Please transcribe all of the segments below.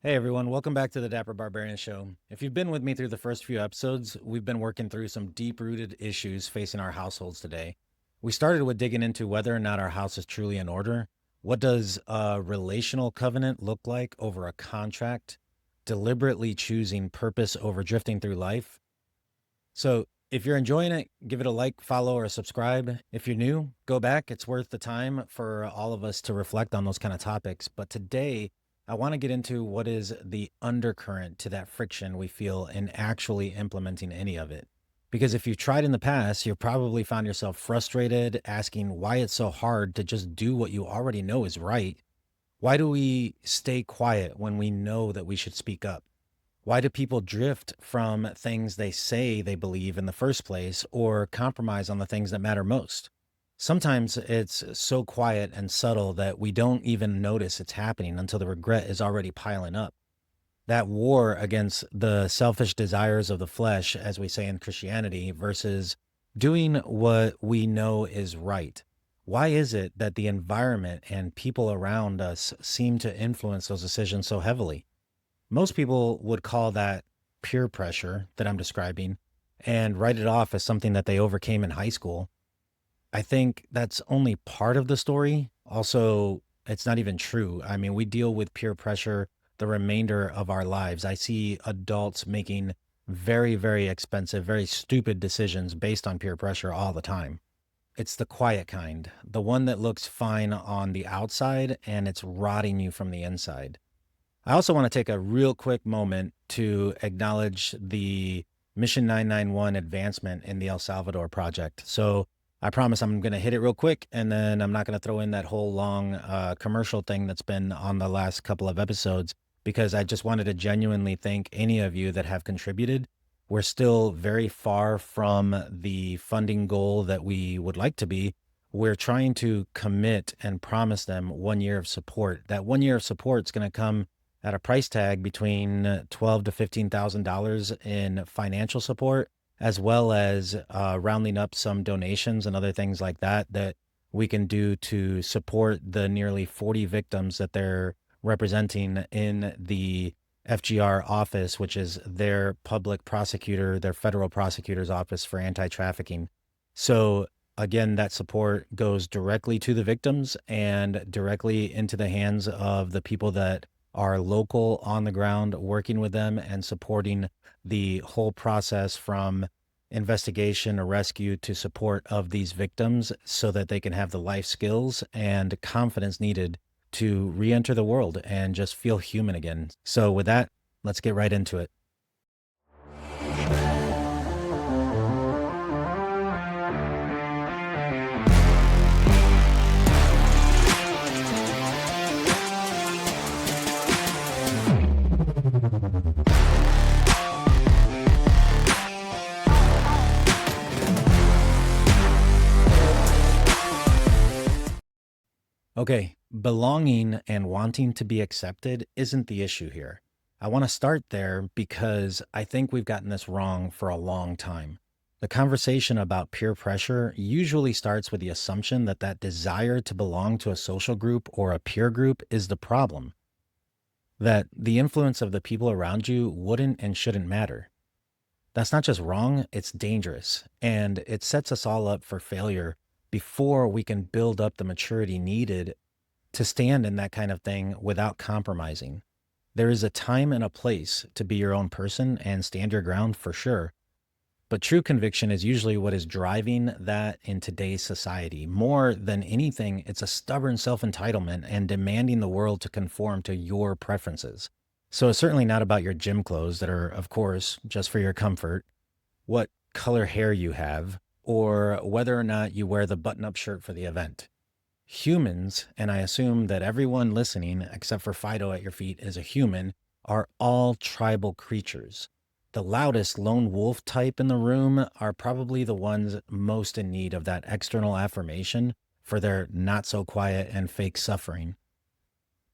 Hey everyone, welcome back to the Dapper Barbarian Show. If you've been with me through the first few episodes, we've been working through some deep rooted issues facing our households today. We started with digging into whether or not our house is truly in order. What does a relational covenant look like over a contract? Deliberately choosing purpose over drifting through life. So, if you're enjoying it, give it a like, follow, or subscribe. If you're new, go back. It's worth the time for all of us to reflect on those kind of topics. But today, I want to get into what is the undercurrent to that friction we feel in actually implementing any of it. Because if you've tried in the past, you've probably found yourself frustrated, asking why it's so hard to just do what you already know is right. Why do we stay quiet when we know that we should speak up? Why do people drift from things they say they believe in the first place or compromise on the things that matter most? Sometimes it's so quiet and subtle that we don't even notice it's happening until the regret is already piling up. That war against the selfish desires of the flesh, as we say in Christianity, versus doing what we know is right. Why is it that the environment and people around us seem to influence those decisions so heavily? Most people would call that peer pressure that I'm describing and write it off as something that they overcame in high school. I think that's only part of the story. Also, it's not even true. I mean, we deal with peer pressure the remainder of our lives. I see adults making very, very expensive, very stupid decisions based on peer pressure all the time. It's the quiet kind, the one that looks fine on the outside and it's rotting you from the inside. I also want to take a real quick moment to acknowledge the Mission 991 advancement in the El Salvador project. So I promise I'm going to hit it real quick, and then I'm not going to throw in that whole long commercial thing that's been on the last couple of episodes, because I just wanted to genuinely thank any of you that have contributed. We're still very far from the funding goal that we would like to be. We're trying to commit and promise them 1 year of support. That 1 year of support is going to come at a price tag between twelve to $15,000 in financial support, as well as rounding up some donations and other things like that that we can do to support the nearly 40 victims that they're representing in the FGR office, which is their public prosecutor, their federal prosecutor's office for anti-trafficking. So again, that support goes directly to the victims and directly into the hands of the people that are local on the ground, working with them and supporting the whole process from investigation or rescue to support of these victims so that they can have the life skills and confidence needed to re-enter the world and just feel human again. So with that, let's get right into it. Okay, belonging and wanting to be accepted isn't the issue here. I want to start there because I think we've gotten this wrong for a long time. The conversation about peer pressure usually starts with the assumption that that desire to belong to a social group or a peer group is the problem, that the influence of the people around you wouldn't and shouldn't matter. That's not just wrong, it's dangerous, and it sets us all up for failure before we can build up the maturity needed to stand in that kind of thing without compromising. There is a time and a place to be your own person and stand your ground for sure. But true conviction is usually what is driving that in today's society. More than anything, it's a stubborn self entitlement and demanding the world to conform to your preferences. So it's certainly not about your gym clothes that are, of course, just for your comfort, what color hair you have, or whether or not you wear the button up shirt for the event. Humans, and I assume that everyone listening, except for Fido at your feet, is a human, are all tribal creatures. The loudest lone wolf type in the room are probably the ones most in need of that external affirmation for their not so quiet and fake suffering.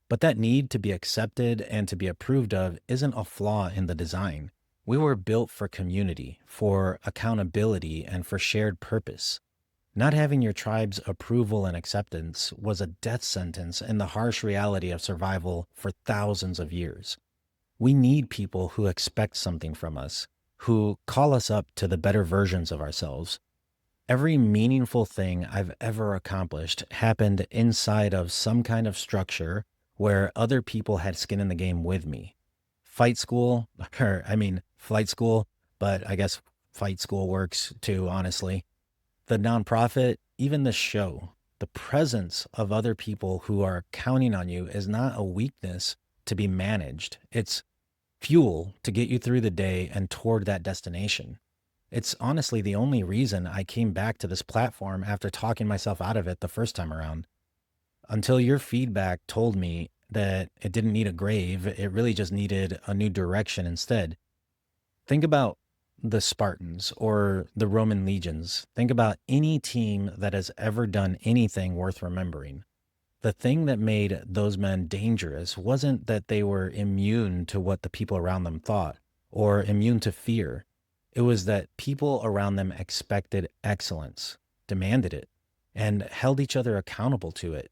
But that need to be accepted and to be approved of isn't a flaw in the design. We were built for community, for accountability, and for shared purpose. Not having your tribe's approval and acceptance was a death sentence in the harsh reality of survival for thousands of years. We need people who expect something from us, who call us up to the better versions of ourselves. Every meaningful thing I've ever accomplished happened inside of some kind of structure where other people had skin in the game with me. Fight school, flight school, but I guess fight school works too, honestly. The nonprofit, even the show, the presence of other people who are counting on you is not a weakness to be managed. It's fuel to get you through the day and toward that destination. It's honestly the only reason I came back to this platform after talking myself out of it the first time around. Until your feedback told me that it didn't need a grave, it really just needed a new direction instead. Think about the Spartans or the Roman legions. Think about any team that has ever done anything worth remembering. The thing that made those men dangerous wasn't that they were immune to what the people around them thought or immune to fear. It was that people around them expected excellence, demanded it, and held each other accountable to it.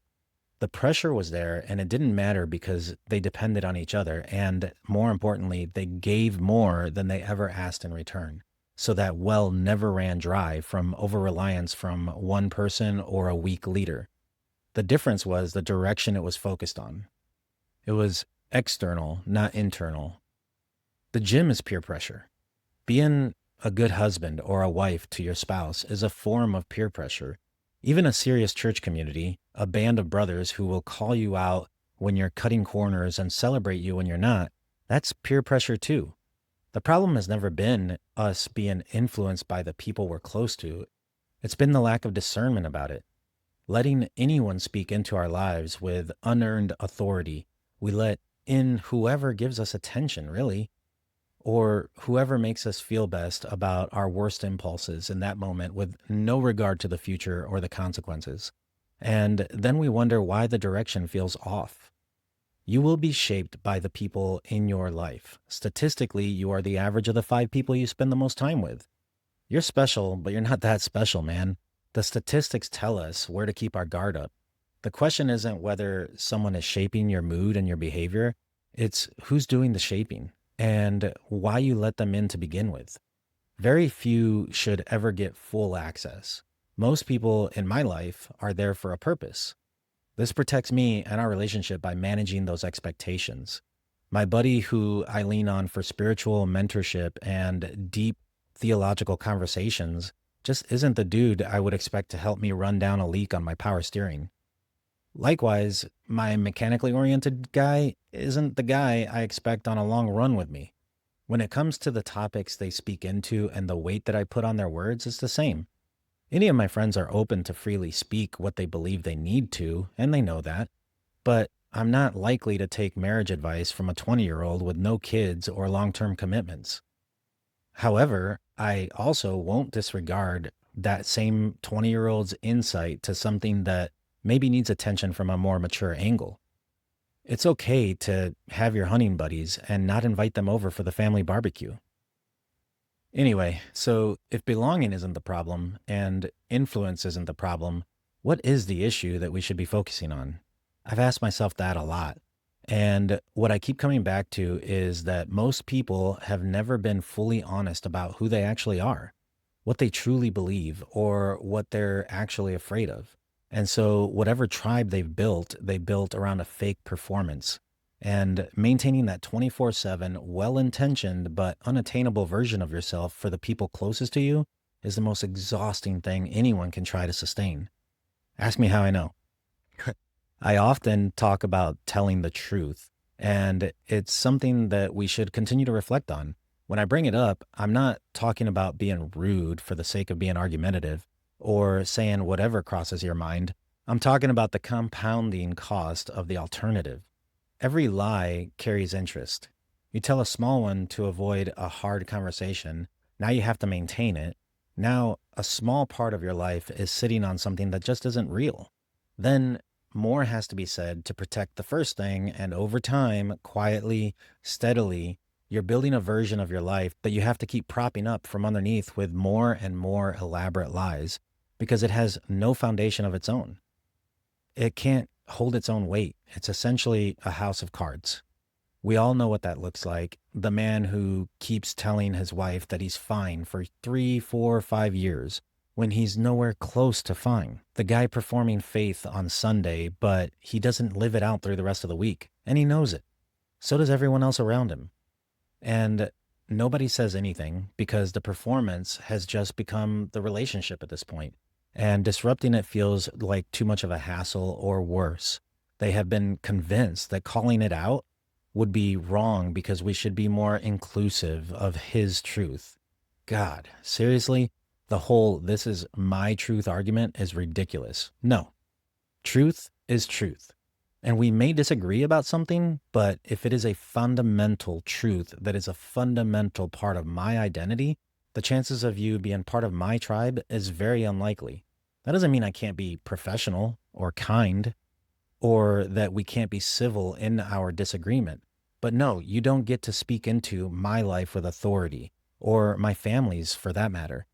The pressure was there, and it didn't matter because they depended on each other. And more importantly, they gave more than they ever asked in return. So that well never ran dry from over reliance from one person or a weak leader. The difference was the direction it was focused on. It was external, not internal. The gym is peer pressure. Being a good husband or a wife to your spouse is a form of peer pressure. Even a serious church community, a band of brothers who will call you out when you're cutting corners and celebrate you when you're not, that's peer pressure too. The problem has never been us being influenced by the people we're close to. It's been the lack of discernment about it. Letting anyone speak into our lives with unearned authority. We let in whoever gives us attention, really, or whoever makes us feel best about our worst impulses in that moment with no regard to the future or the consequences. And then we wonder why the direction feels off. You will be shaped by the people in your life. Statistically, you are the average of the 5 people you spend the most time with. You're special, but you're not that special, man. The statistics tell us where to keep our guard up. The question isn't whether someone is shaping your mood and your behavior. It's who's doing the shaping and why you let them in to begin with. Very few should ever get full access. Most people in my life are there for a purpose. This protects me and our relationship by managing those expectations. My buddy who I lean on for spiritual mentorship and deep theological conversations just isn't the dude I would expect to help me run down a leak on my power steering. Likewise, my mechanically oriented guy isn't the guy I expect on a long run with me. When it comes to the topics they speak into and the weight that I put on their words, it's the same. Any of my friends are open to freely speak what they believe they need to, and they know that. But I'm not likely to take marriage advice from a 20-year-old with no kids or long-term commitments. However, I also won't disregard that same 20-year-old's insight to something that maybe needs attention from a more mature angle. It's okay to have your hunting buddies and not invite them over for the family barbecue. Anyway, so if belonging isn't the problem and influence isn't the problem, what is the issue that we should be focusing on? I've asked myself that a lot. And what I keep coming back to is that most people have never been fully honest about who they actually are, what they truly believe, or what they're actually afraid of. And so whatever tribe they built around a fake performance. And maintaining that 24/7, well-intentioned but unattainable version of yourself for the people closest to you is the most exhausting thing anyone can try to sustain. Ask me how I know. I often talk about telling the truth, and it's something that we should continue to reflect on. When I bring it up, I'm not talking about being rude for the sake of being argumentative or saying whatever crosses your mind. I'm talking about the compounding cost of the alternative. Every lie carries interest. You tell a small one to avoid a hard conversation. Now you have to maintain it. Now a small part of your life is sitting on something that just isn't real. Then more has to be said to protect the first thing, and over time, quietly, steadily, you're building a version of your life that you have to keep propping up from underneath with more and more elaborate lies because it has no foundation of its own. It can't hold its own weight. It's essentially a house of cards. We all know what that looks like. The man who keeps telling his wife that he's fine for 3, 4, 5 years when he's nowhere close to fine. The guy performing faith on Sunday, but he doesn't live it out through the rest of the week, and he knows it. So does everyone else around him. And nobody says anything because the performance has just become the relationship at this point. And disrupting it feels like too much of a hassle or worse. They have been convinced that calling it out would be wrong because we should be more inclusive of his truth. God, seriously? The whole "this is my truth" argument is ridiculous. No, truth is truth. And we may disagree about something, but if it is a fundamental truth that is a fundamental part of my identity, the chances of you being part of my tribe is very unlikely. That doesn't mean I can't be professional or kind or that we can't be civil in our disagreement. But no, you don't get to speak into my life with authority, or my family's for that matter.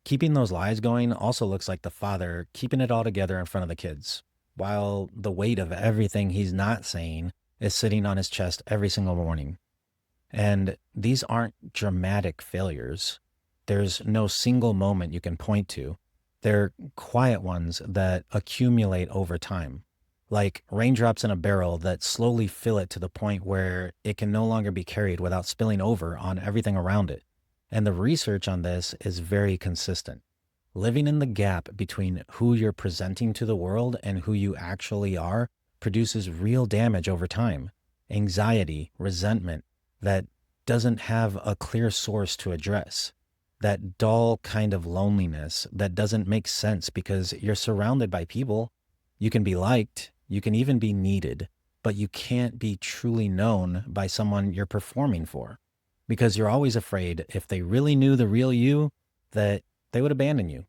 Keeping those lies going also looks like the father keeping it all together in front of the kids, while the weight of everything he's not saying is sitting on his chest every single morning. And these aren't dramatic failures. There's no single moment you can point to. They're quiet ones that accumulate over time, like raindrops in a barrel that slowly fill it to the point where it can no longer be carried without spilling over on everything around it. And the research on this is very consistent. Living in the gap between who you're presenting to the world and who you actually are produces real damage over time. Anxiety, resentment that doesn't have a clear source to address. That dull kind of loneliness that doesn't make sense because you're surrounded by people. You can be liked, you can even be needed, but you can't be truly known by someone you're performing for. Because you're always afraid if they really knew the real you, that they would abandon you.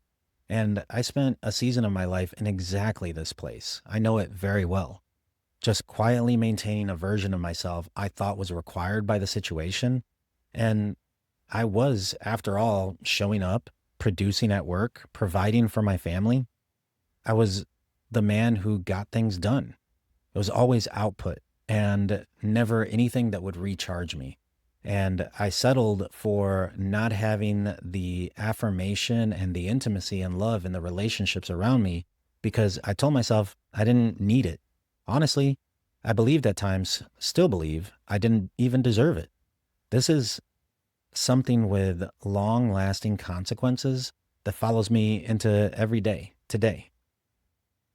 And I spent a season of my life in exactly this place. I know it very well. Just quietly maintaining a version of myself I thought was required by the situation. And I was, after all, showing up, producing at work, providing for my family. I was the man who got things done. It was always output and never anything that would recharge me. And I settled for not having the affirmation and the intimacy and love in the relationships around me because I told myself I didn't need it. Honestly, I believed at times, still believe, I didn't even deserve it. This is something with long-lasting consequences that follows me into every day, today.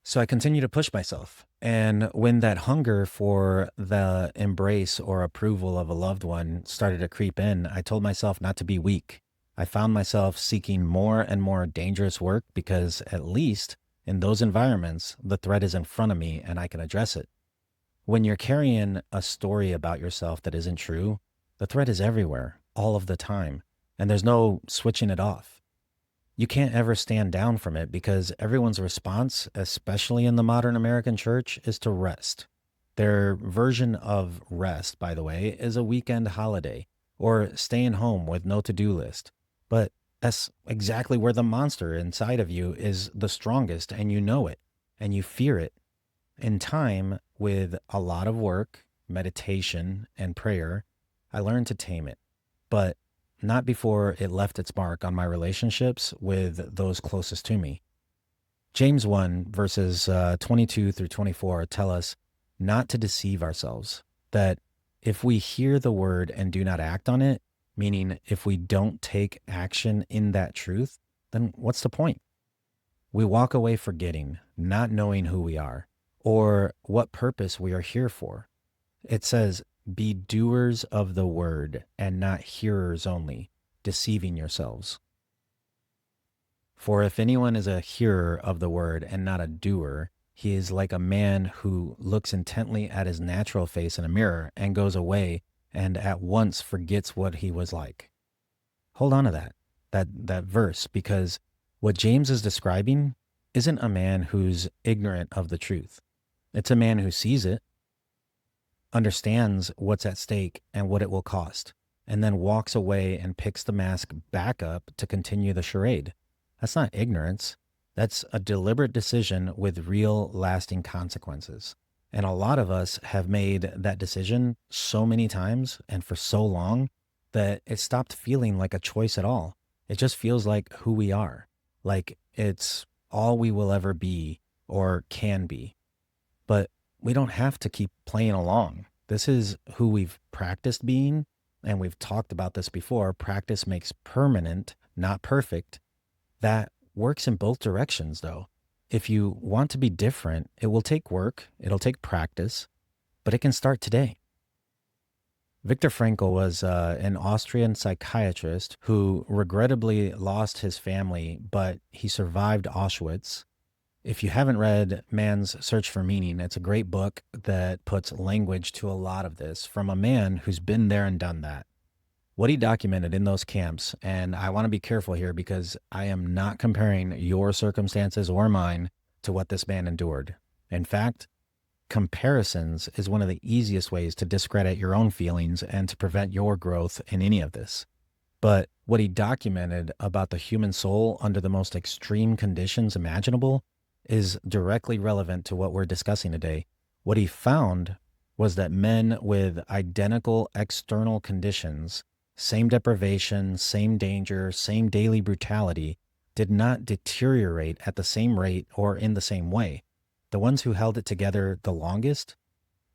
So I continue to push myself. And when that hunger for the embrace or approval of a loved one started to creep in, I told myself not to be weak. I found myself seeking more and more dangerous work because at least in those environments, the threat is in front of me and I can address it. When you're carrying a story about yourself that isn't true, the threat is everywhere, all of the time, and there's no switching it off. You can't ever stand down from it because everyone's response, especially in the modern American church, is to rest. Their version of rest, by the way, is a weekend holiday or staying home with no to-do list. But that's exactly where the monster inside of you is the strongest, and you know it, and you fear it. In time, with a lot of work, meditation, and prayer, I learned to tame it. But not before it left its mark on my relationships with those closest to me. James 1, verses 22 through 24 tell us not to deceive ourselves, that if we hear the word and do not act on it, meaning if we don't take action in that truth, then what's the point? We walk away forgetting, not knowing who we are, or what purpose we are here for. It says, be doers of the word and not hearers only, deceiving yourselves. For if anyone is a hearer of the word and not a doer, he is like a man who looks intently at his natural face in a mirror and goes away and at once forgets what he was like. Hold on to that verse, because what James is describing isn't a man who's ignorant of the truth. It's a man who sees it, understands what's at stake and what it will cost, and then walks away and picks the mask back up to continue the charade. That's not ignorance. That's a deliberate decision with real lasting consequences. And a lot of us have made that decision so many times and for so long that it stopped feeling like a choice at all. It just feels like who we are, like it's all we will ever be or can be. But we don't have to keep playing along. This is who we've practiced being. And we've talked about this before. Practice makes permanent, not perfect. That works in both directions, though. If you want to be different, it will take work, it'll take practice, but it can start today. Viktor Frankl was an Austrian psychiatrist who regrettably lost his family, but he survived Auschwitz. If you haven't read Man's Search for Meaning, it's a great book that puts language to a lot of this from a man who's been there and done that. What he documented in those camps, and I want to be careful here because I am not comparing your circumstances or mine to what this man endured. In fact, comparisons is one of the easiest ways to discredit your own feelings and to prevent your growth in any of this. But what he documented about the human soul under the most extreme conditions imaginable is directly relevant to what we're discussing today. What he found was that men with identical external conditions, same deprivation, same danger, same daily brutality, did not deteriorate at the same rate or in the same way. The ones who held it together the longest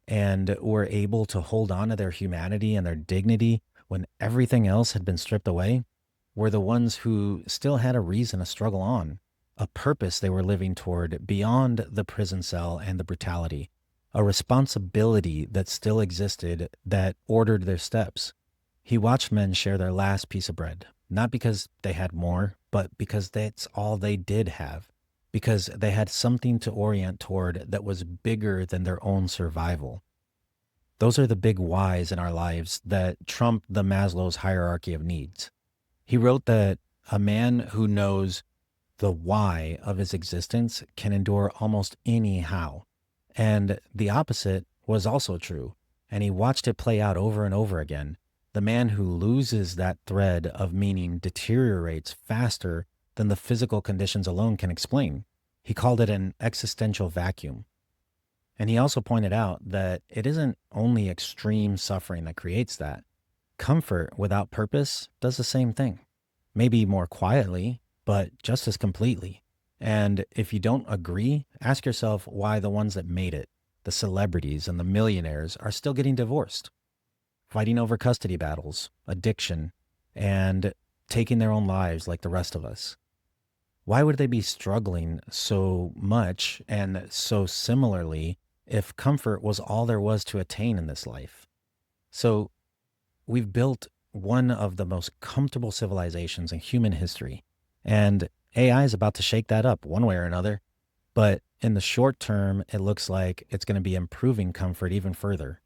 and were able to hold on to their humanity and their dignity when everything else had been stripped away were the ones who still had a reason to struggle on, a purpose they were living toward beyond the prison cell and the brutality, a responsibility that still existed that ordered their steps. He watched men share their last piece of bread, not because they had more, but because that's all they did have, because they had something to orient toward that was bigger than their own survival. Those are the big whys in our lives that trump the Maslow's hierarchy of needs. He wrote that a man who knows the why of his existence can endure almost any how. And the opposite was also true, and he watched it play out over and over again. The man who loses that thread of meaning deteriorates faster than the physical conditions alone can explain. He called it an existential vacuum. And he also pointed out that it isn't only extreme suffering that creates that. Comfort without purpose does the same thing. Maybe more quietly, but just as completely. And if you don't agree, ask yourself why the ones that made it, the celebrities and the millionaires, are still getting divorced, fighting over custody battles, addiction, and taking their own lives like the rest of us. Why would they be struggling so much and so similarly if comfort was all there was to attain in this life? So we've built one of the most comfortable civilizations in human history, and AI is about to shake that up one way or another. But in the short term, it looks like it's going to be improving comfort even further.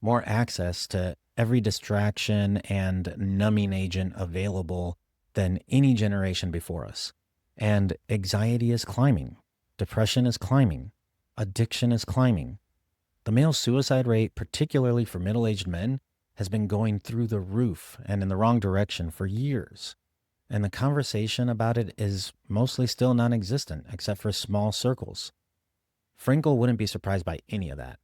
More access to every distraction and numbing agent available than any generation before us. And anxiety is climbing. Depression is climbing. Addiction is climbing. The male suicide rate, particularly for middle-aged men, has been going through the roof and in the wrong direction for years. And the conversation about it is mostly still non-existent, except for small circles. Frankl wouldn't be surprised by any of that,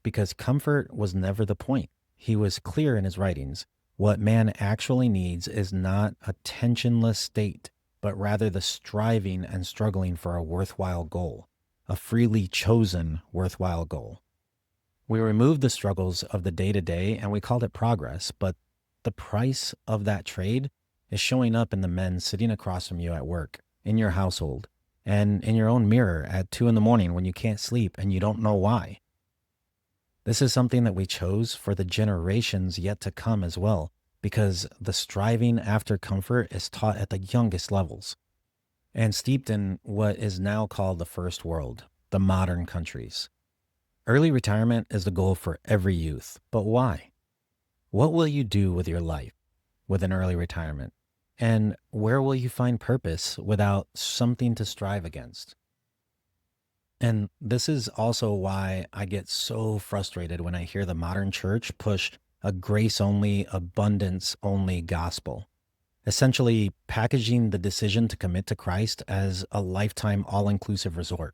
because comfort was never the point. He was clear in his writings. What man actually needs is not a tensionless state, but rather the striving and struggling for a worthwhile goal, a freely chosen worthwhile goal. We removed the struggles of the day-to-day and we called it progress, but the price of that trade is showing up in the men sitting across from you at work, in your household, and in your own mirror at 2 a.m. when you can't sleep and you don't know why. This is something that we chose for the generations yet to come as well, because the striving after comfort is taught at the youngest levels and steeped in what is now called the first world, the modern countries. Early retirement is the goal for every youth, but why? What will you do with your life with an early retirement? And where will you find purpose without something to strive against? And this is also why I get so frustrated when I hear the modern church push a grace-only, abundance-only gospel, essentially packaging the decision to commit to Christ as a lifetime all-inclusive resort.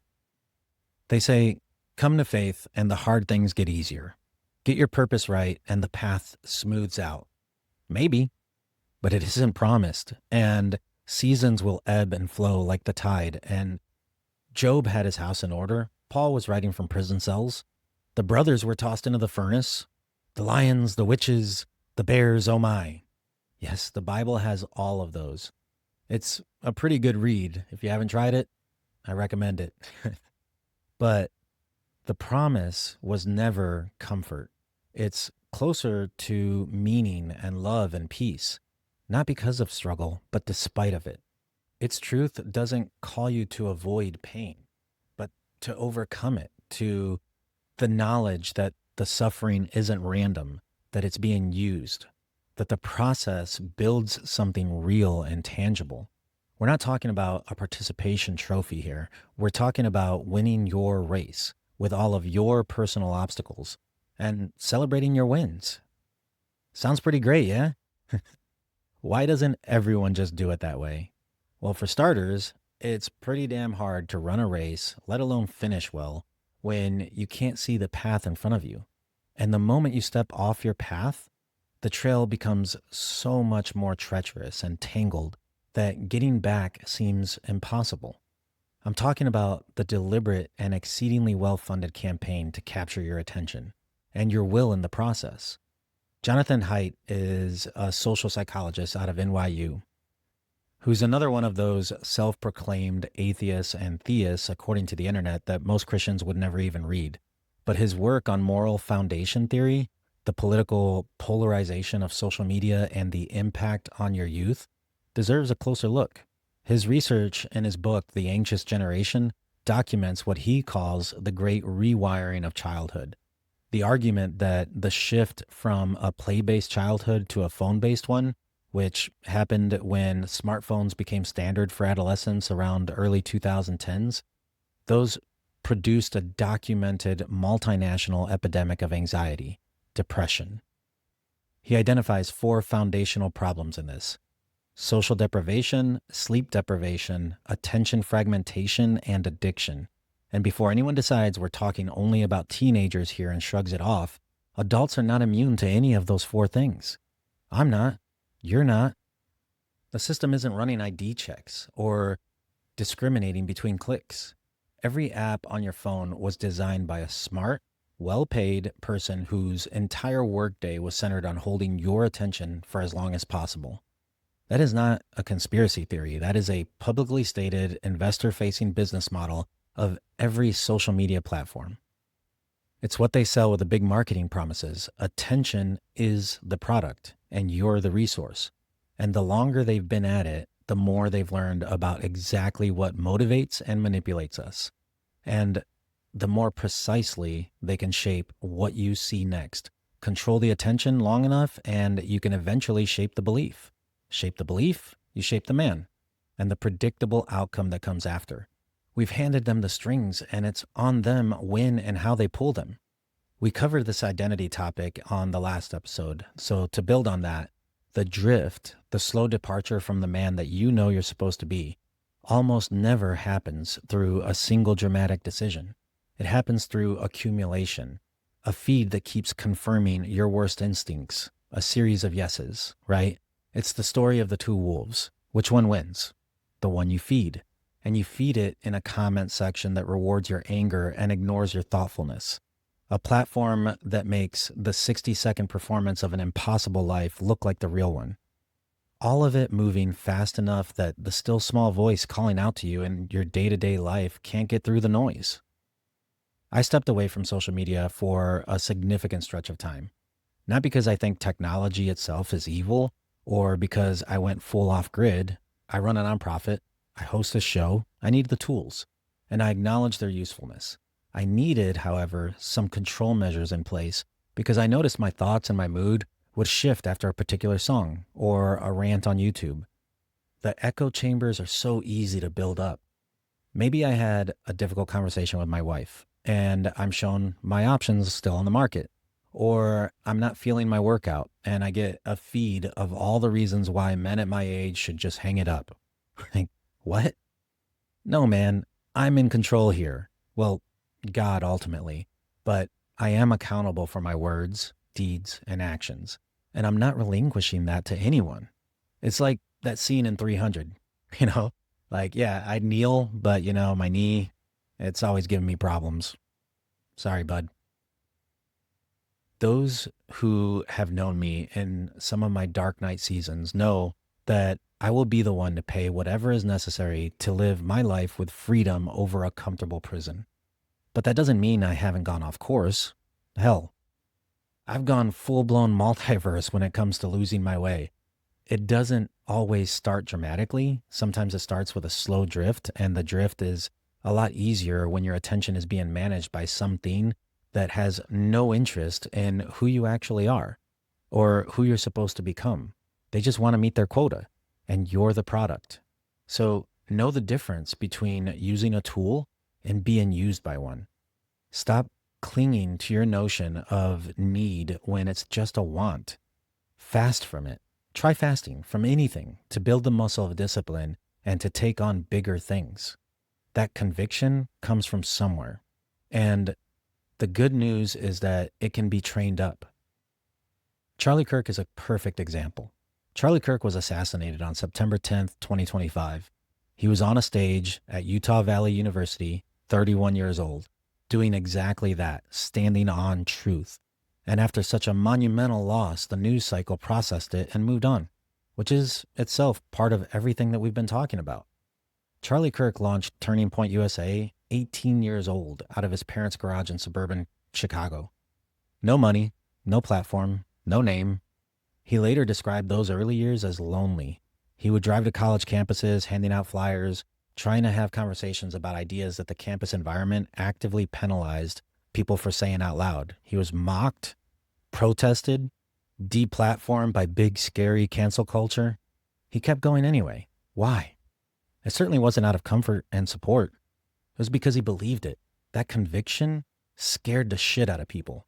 They say, Come to faith and the hard things get easier. Get your purpose right and the path smooths out. Maybe, but it isn't promised. And seasons will ebb and flow like the tide. And Job had his house in order. Paul was writing from prison cells. The brothers were tossed into the furnace. The lions, the witches, the bears, oh my. Yes, the Bible has all of those. It's a pretty good read. If you haven't tried it, I recommend it. But the promise was never comfort. It's closer to meaning and love and peace, not because of struggle, but despite of it. Its truth doesn't call you to avoid pain, but to overcome it, to the knowledge that the suffering isn't random, that it's being used, that the process builds something real and tangible. We're not talking about a participation trophy here. We're talking about winning your race with all of your personal obstacles and celebrating your wins. Sounds pretty great, yeah? Why doesn't everyone just do it that way? Well, for starters, it's pretty damn hard to run a race, let alone finish well, when you can't see the path in front of you. And the moment you step off your path, the trail becomes so much more treacherous and tangled that getting back seems impossible. I'm talking about the deliberate and exceedingly well-funded campaign to capture your attention and your will in the process. Jonathan Haidt is a social psychologist out of NYU, who's another one of those self-proclaimed atheists and theists, according to the internet, that most Christians would never even read. But his work on moral foundation theory, the political polarization of social media, and the impact on your youth deserves a closer look. His research in his book, The Anxious Generation, documents what he calls the great rewiring of childhood. The argument that the shift from a play-based childhood to a phone-based one, which happened when smartphones became standard for adolescents around early 2010s, those produced a documented multinational epidemic of anxiety, depression. He identifies 4 foundational problems in this: social deprivation, sleep deprivation, attention fragmentation, and addiction. And before anyone decides we're talking only about teenagers here and shrugs it off, adults are not immune to any of those 4 things. I'm not. You're not. The system isn't running ID checks or discriminating between clicks. Every app on your phone was designed by a smart, well-paid person whose entire workday was centered on holding your attention for as long as possible. That is not a conspiracy theory. That is a publicly stated investor-facing business model of every social media platform. It's what they sell with the big marketing promises. Attention is the product and you're the resource. And the longer they've been at it, the more they've learned about exactly what motivates and manipulates us. And the more precisely they can shape what you see next. Control the attention long enough and you can eventually shape the belief. Shape the belief, you shape the man, and the predictable outcome that comes after. We've handed them the strings, and it's on them when and how they pull them. We covered this identity topic on the last episode, so to build on that, the drift, the slow departure from the man that you know you're supposed to be, almost never happens through a single dramatic decision. It happens through accumulation, a feed that keeps confirming your worst instincts, a series of yeses, right? It's the story of the 2 wolves. Which one wins? The one you feed. And you feed it in a comment section that rewards your anger and ignores your thoughtfulness. A platform that makes the 60-second performance of an impossible life look like the real one. All of it moving fast enough that the still small voice calling out to you in your day-to-day life can't get through the noise. I stepped away from social media for a significant stretch of time. Not because I think technology itself is evil, or because I went full off-grid. I run a nonprofit. I host a show. I need the tools, and I acknowledge their usefulness. I needed, however, some control measures in place because I noticed my thoughts and my mood would shift after a particular song or a rant on YouTube. The echo chambers are so easy to build up. Maybe I had a difficult conversation with my wife, and I'm shown my options still on the market. Or I'm not feeling my workout, and I get a feed of all the reasons why men at my age should just hang it up. Like, what? No, man, I'm in control here. Well, God ultimately, but I am accountable for my words, deeds, and actions. And I'm not relinquishing that to anyone. It's like that scene in 300, you know, like, yeah, I kneel, but, my knee, it's always giving me problems. Sorry, bud. Those who have known me in some of my dark night seasons know that I will be the one to pay whatever is necessary to live my life with freedom over a comfortable prison. But that doesn't mean I haven't gone off course. Hell, I've gone full blown multiverse when it comes to losing my way. It doesn't always start dramatically. Sometimes it starts with a slow drift, and the drift is a lot easier when your attention is being managed by something that has no interest in who you actually are or who you're supposed to become. They just want to meet their quota, and you're the product. So know the difference between using a tool and being used by one. Stop clinging to your notion of need when it's just a want. Fast from it. Try fasting from anything to build the muscle of discipline and to take on bigger things. That conviction comes from somewhere. And the good news is that it can be trained up. Charlie Kirk is a perfect example. Charlie Kirk was assassinated on September 10th, 2025. He was on a stage at Utah Valley University, 31 years old, doing exactly that, standing on truth. And after such a monumental loss, the news cycle processed it and moved on, which is itself part of everything that we've been talking about. Charlie Kirk launched Turning Point USA 18 years old out of his parents' garage in suburban Chicago. No money, no platform, no name. He later described those early years as lonely. He would drive to college campuses, handing out flyers, trying to have conversations about ideas that the campus environment actively penalized people for saying out loud. He was mocked, protested, deplatformed by big, scary cancel culture. He kept going anyway. Why? It certainly wasn't out of comfort and support. It was because he believed it. That conviction scared the shit out of people.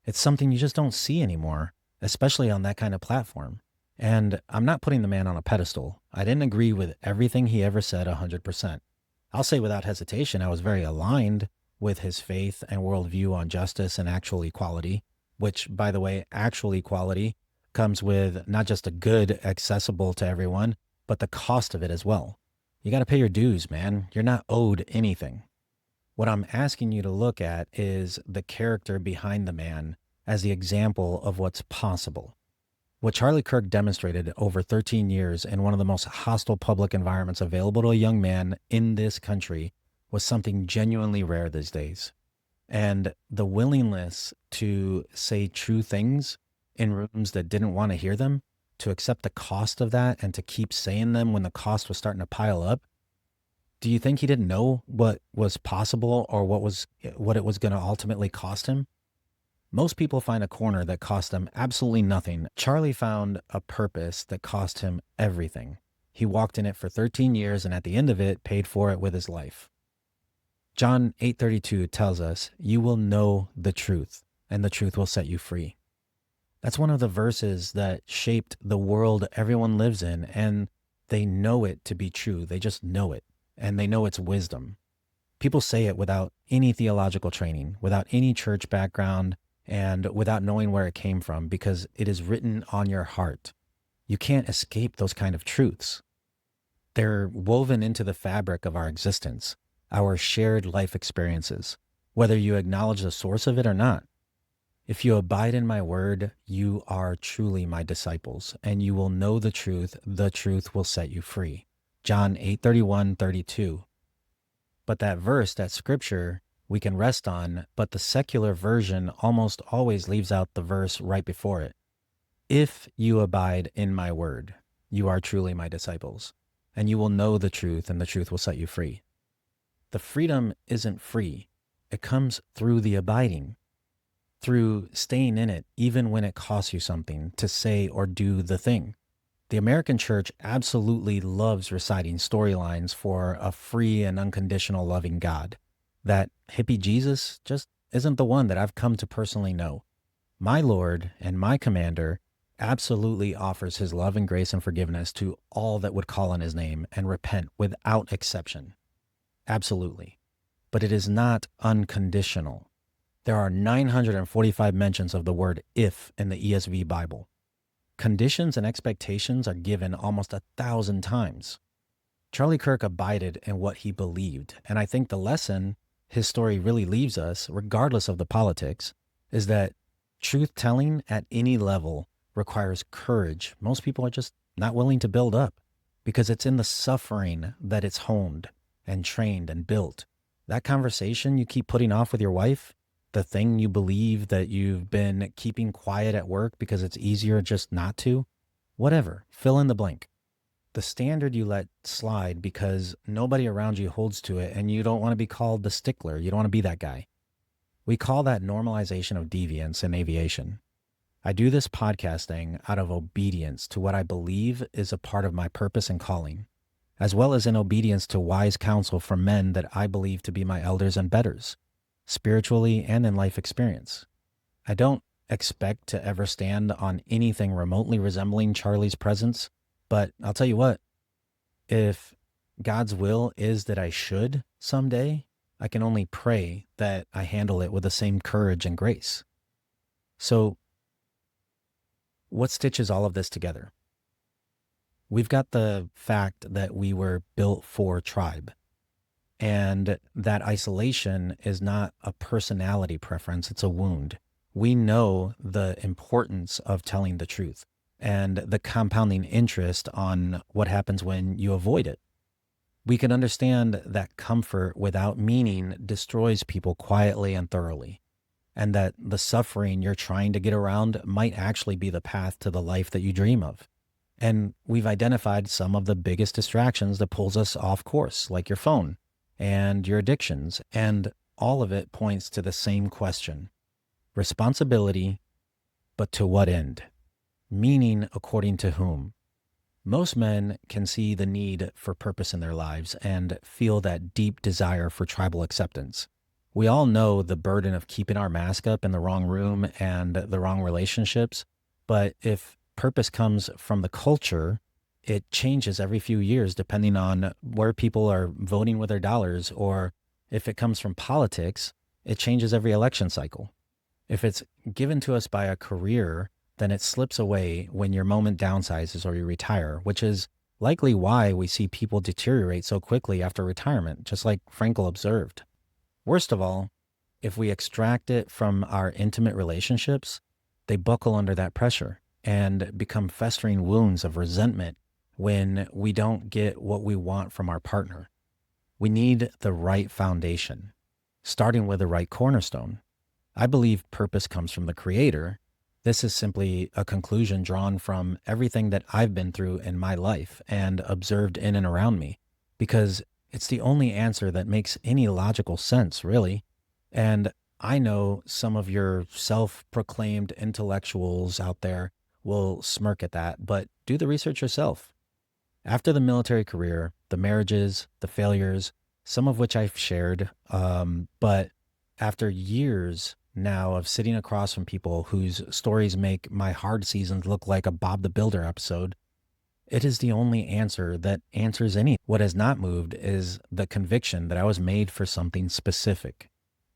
It's something you just don't see anymore, especially on that kind of platform. And I'm not putting the man on a pedestal. I didn't agree with everything he ever said 100%. I'll say without hesitation, I was very aligned with his faith and worldview on justice and actual equality, which, by the way, actual equality comes with not just a good accessible to everyone, but the cost of it as well. You got to pay your dues, man. You're not owed anything. What I'm asking you to look at is the character behind the man as the example of what's possible. What Charlie Kirk demonstrated over 13 years in one of the most hostile public environments available to a young man in this country was something genuinely rare these days. And the willingness to say true things in rooms that didn't want to hear them, to accept the cost of that and to keep saying them when the cost was starting to pile up. Do you think he didn't know what was possible or what it was going to ultimately cost him? Most people find a corner that cost them absolutely nothing. Charlie found a purpose that cost him everything. He walked in it for 13 years and at the end of it, paid for it with his life. John 8:32 tells us, "You will know the truth, and the truth will set you free." That's one of the verses that shaped the world everyone lives in, and they know it to be true. They just know it, and they know it's wisdom. People say it without any theological training, without any church background, and without knowing where it came from, because it is written on your heart. You can't escape those kind of truths. They're woven into the fabric of our existence, our shared life experiences, whether you acknowledge the source of it or not. If you abide in my word, you are truly my disciples, and you will know the truth will set you free. John 8:31-32. But that verse, that scripture, we can rest on, but the secular version almost always leaves out the verse right before it. If you abide in my word, you are truly my disciples, and you will know the truth, and the truth will set you free. The freedom isn't free. It comes through the abiding, through staying in it, even when it costs you something to say or do the thing. The American church absolutely loves reciting storylines for a free and unconditional loving God. That hippie Jesus just isn't the one that I've come to personally know. My Lord and my Commander absolutely offers his love and grace and forgiveness to all that would call on his name and repent without exception. Absolutely. but it is not unconditional. There are 945 mentions of the word if in the ESV Bible. Conditions and expectations are given almost 1,000 times. Charlie Kirk abided in what he believed, and I think the lesson his story really leaves us, regardless of the politics, is that truth-telling at any level requires courage. Most people are just not willing to build up because it's in the suffering that it's honed and trained and built. That conversation you keep putting off with your wife, the thing you believe that you've been keeping quiet at work because it's easier just not to, whatever, fill in the blank. The standard you let slide because nobody around you holds to it and you don't want to be called the stickler. You don't want to be that guy. We call that normalization of deviance in aviation. I do this podcasting out of obedience to what I believe is a part of my purpose and calling, as well as in obedience to wise counsel from men that I believe to be my elders and betters, spiritually and in life experience. I don't expect to ever stand on anything remotely resembling Charlie's presence, but I'll tell you what, if God's will is that I should someday, I can only pray that I handle it with the same courage and grace. So, what stitches all of this together? We've got the fact that we were built for tribe, and that isolation is not a personality preference, it's a wound. We know the importance of telling the truth and the compounding interest on what happens when you avoid it. We can understand that comfort without meaning destroys people quietly and thoroughly, and that the suffering you're trying to get around might actually be the path to the life that you dream of. And we've identified some of the biggest distractions that pulls us off course, like your phone and your addictions, and all of it points to the same question: responsibility, but to what end? Meaning according to whom? Most men can see the need for purpose in their lives and feel that deep desire for tribal acceptance. We all know the burden of keeping our mask up in the wrong room and the wrong relationships, but if purpose comes from the culture, it changes every few years depending on where people are voting with their dollars, or if it comes from politics, it changes every election cycle. If it's given to us by a career, then it slips away when your moment downsizes or you retire, which is likely why we see people deteriorate so quickly after retirement, just like Frankl observed. Worst of all, if we extract it from our intimate relationships, they buckle under that pressure and become festering wounds of resentment when we don't get what we want from our partner. We need the right foundation, starting with the right cornerstone. I believe purpose comes from the Creator. This is simply a conclusion drawn from everything that I've been through in my life and observed in and around me, because it's the only answer that makes any logical sense, really. And I know some of your self-proclaimed intellectuals out there will smirk at that, but do the research yourself. After the military career, the marriages, the failures, some of which I've shared, but after years now of sitting across from people whose stories make my hard seasons look like a Bob the Builder episode, it is the only answer that answers any. What has not moved is the conviction that I was made for something specific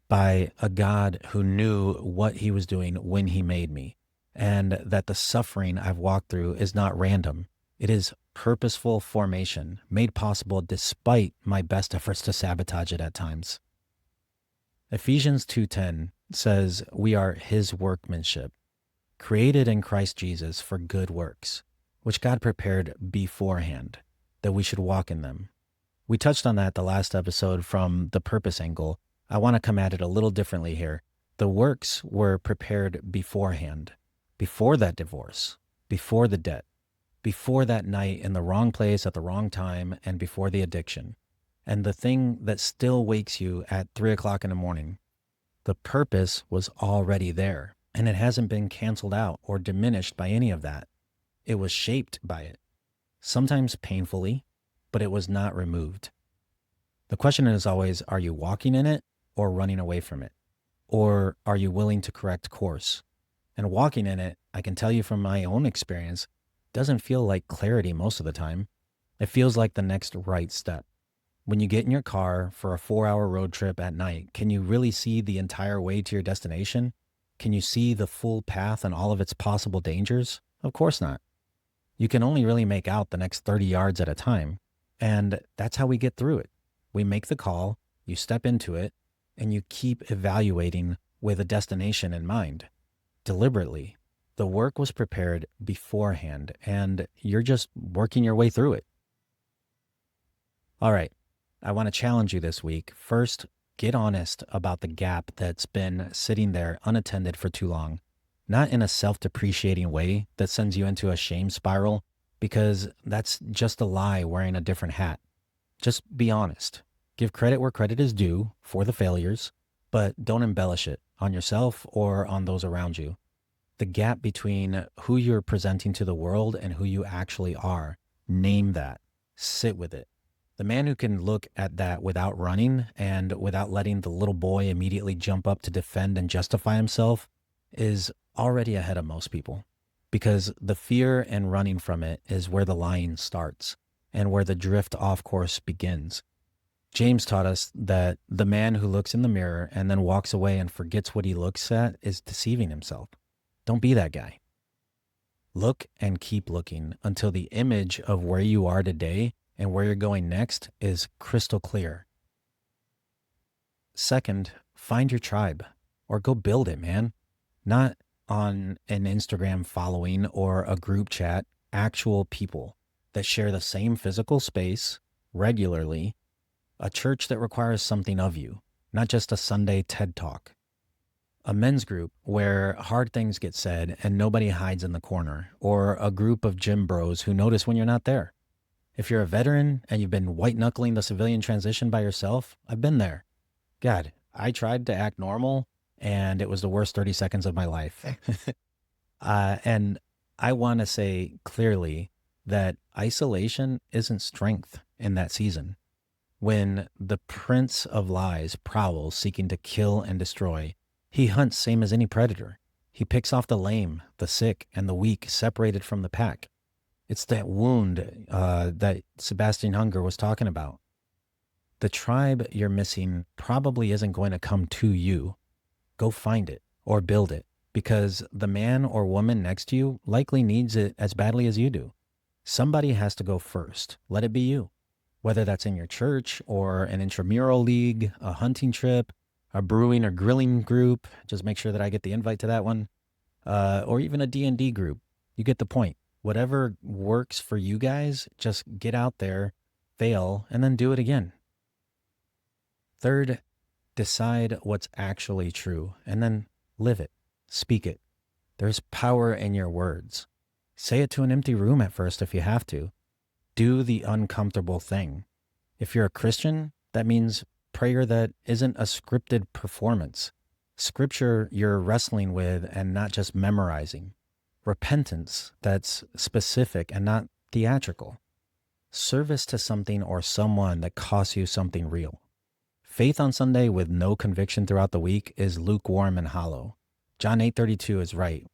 by a God who knew what he was doing when he made me, and that the suffering I've walked through is not random. It is purposeful formation made possible despite my best efforts to sabotage it at times. Ephesians 2:10 says we are his workmanship, created in Christ Jesus for good works, which God prepared beforehand, that we should walk in them. We touched on that the last episode from the purpose angle. I want to come at it a little differently here. The works were prepared beforehand, before that divorce, before the debt, before that night in the wrong place at the wrong time, and before the addiction. And the thing that still wakes you at 3 o'clock in the morning, the purpose was already there, and it hasn't been canceled out or diminished by any of that. It was shaped by it, sometimes painfully, but it was not removed. The question is always, are you walking in it or running away from it? Or are you willing to correct course? And walking in it, I can tell you from my own experience, doesn't feel like clarity most of the time. It feels like the next right step. When you get in your car for a 4-hour road trip at night, can you really see the entire way to your destination? Can you see the full path and all of its possible dangers? Of course not. You can only really make out the next 30 yards at a time. And that's how we get through it. We make the call, you step into it, and you keep evaluating with a destination in mind, deliberately. The work was prepared beforehand, and you're just working your way through it. All right, I want to challenge you this week. First, get honest about the gap that's been sitting there unattended for too long, not in a self-depreciating way that sends you into a shame spiral, because that's just a lie wearing a different hat. Just be honest. Give credit where credit is due for the failures, but don't embellish it on yourself or on those around you. The gap between who you're presenting to the world and who you actually are, name that. Sit with it. The man who can look at that without running and without letting the little boy immediately jump up to defend and justify himself is already ahead of most people, because the fear and running from it is where the lying starts and where the drift off course begins. James taught us that the man who looks in the mirror and then walks away and forgets what he looks at is deceiving himself. Don't be that guy. Look and keep looking until the image of where you are today and where you're going next is crystal clear. Second, find your tribe or go build it, man. Not on an Instagram following or a group chat, actual people that share the same physical space regularly, a church that requires something of you, not just a Sunday TED Talk. A men's group where hard things get said and nobody hides in the corner, or a group of gym bros who notice when you're not there. If you're a veteran and you've been white-knuckling the civilian transition by yourself, I've been there. God, I tried to act normal, and it was the worst 30 seconds of my life. And I want to say clearly that isolation isn't strength in that season. When the prince of lies prowls seeking to kill and destroy, he hunts same as any predator. He picks off the lame, the sick, and the weak separated from the pack. It's that wound that Sebastian Junger was talking about. The tribe you're missing probably isn't going to come to you. Go find it or build it, because the man or woman next to you likely needs it as badly as you do. Somebody has to go first. Let it be you. Whether that's in your church or an intramural league, a hunting trip, a brewing or grilling group, just make sure that I get the invite to that one, or even a D&D group. You get the point. Whatever works for you guys, just get out there, fail, and then do it again. Third, decide what's actually true, and then live it, speak it. There's power in your words. Say it to an empty room at first if you have to. Do the uncomfortable thing. If you're a Christian, that means prayer that isn't a scripted performance. Scripture you're wrestling with and not just memorizing. Repentance that's specific and not theatrical. Service to something or someone that costs you something real. Faith on Sunday with no conviction throughout the week is lukewarm and hollow. John 8:32 is right.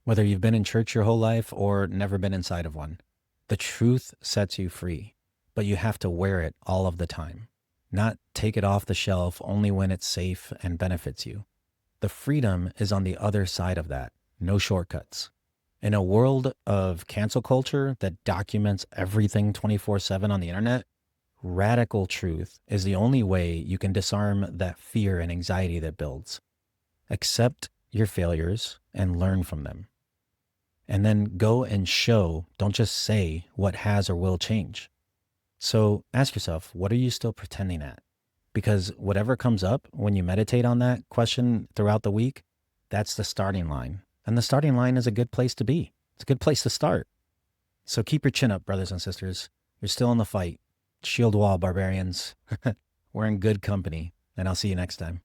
Whether you've been in church your whole life or never been inside of one, the truth sets you free, but you have to wear it all of the time, not take it off the shelf only when it's safe and benefits you. The freedom is on the other side of that. No shortcuts. In a world of cancel culture that documents everything 24/7 on the internet, radical truth is the only way you can disarm that fear and anxiety that builds. Accept your failures and learn from them. And then go and show, don't just say what has or will change. So ask yourself, what are you still pretending at? Because whatever comes up when you meditate on that question throughout the week, that's the starting line. And the starting line is a good place to be. It's a good place to start. So keep your chin up, brothers and sisters. You're still in the fight. Shield wall, barbarians. We're in good company, and I'll see you next time.